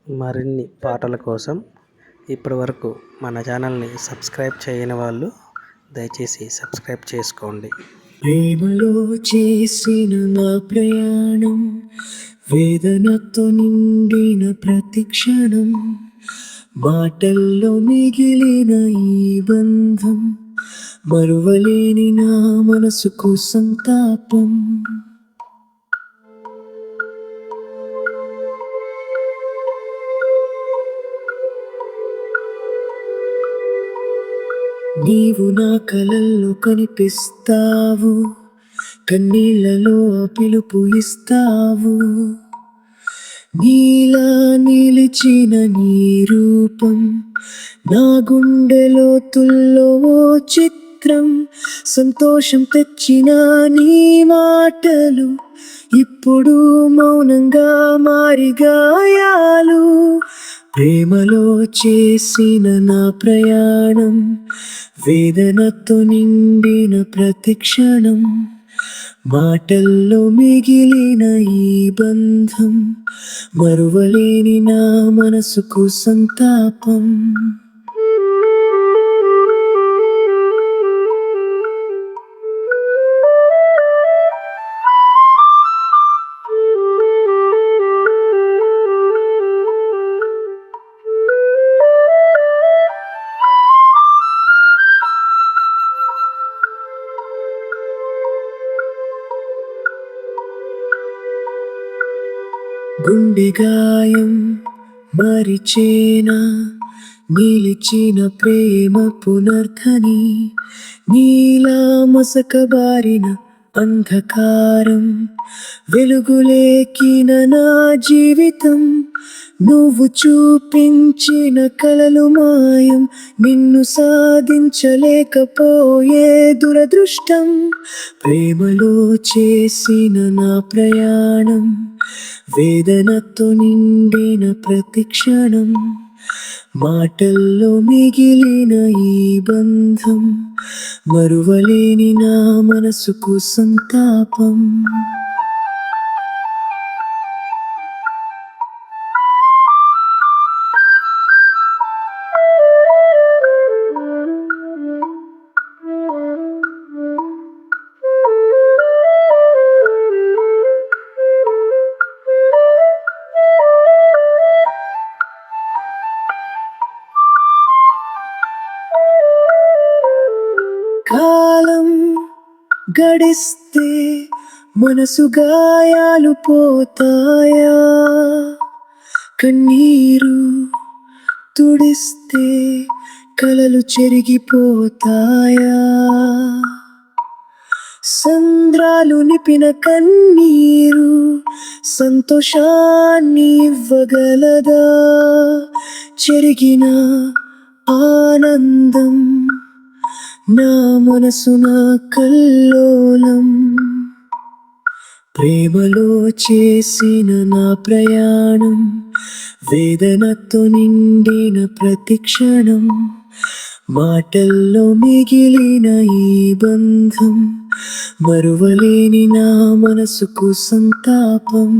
మరిన్ని పాటల కోసం ఇప్పటివరకు మన ఛానల్ని సబ్స్క్రైబ్ చేయని వాళ్ళు దయచేసి సబ్స్క్రైబ్ చేసుకోండి. ప్రేమలో చేసిన నా ప్రయాణం, వేదనతో నిండిన ప్రతి క్షణం, మాటల్లో మిగిలిన ఈ బంధం, మరువలేని నా మనసుకు సంతాపం. నీవు నా కలల్లో కనిపిస్తావు, కన్నీళ్లలో పిలుపు ఇస్తావు. నీలా నిలిచిన నీ రూపం నా గుండె లోతుల్లో ఓ చిత్రం. సంతోషం తెచ్చిన నీ మాటలు ఇప్పుడు మౌనంగా మారి గాయాలు. ప్రేమలో చేసిన నా ప్రయాణం, వేదనతో నిండిన ప్రతి క్షణం, మాటల్లో మిగిలిన ఈ బంధం, మరువలేని నా మనసుకు సంతాపం. గుండె గాయం మరిచేనా, నిలిచిన ప్రేమ పునర్ధని. నీలా మసకబారిన అంధకారం, వెలుగులేకిన నా జీవితం. నువ్వు చూపించిన కలలు మాయం, నిన్ను సాధించలేకపోయే దురదృష్టం. ప్రేమలో చేసిన నా ప్రయాణం, వేదనతో నిండిన ప్రతి క్షణం, మాటల్లో మిగిలిన ఈ బంధం, మరువలేని నా మనసుకు సంతాపం. కాలం గడిస్తే మనసు గాయాలు పోతాయా, కన్నీరు తుడిస్తే కలలు చెరిగిపోతాయా. సంద్రాలు నిపిన కన్నీరు సంతోషాన్ని ఇవ్వగలదా, చెరిగిన ఆనందం నా మనసున కల్లోలం. ప్రేమలో చేసిన నా ప్రయాణం, వేదనతో నిండిన ప్రతి క్షణం, మాటల్లో మిగిలిన ఈ బంధం, మరువలేని నా మనసుకు సంతాపం.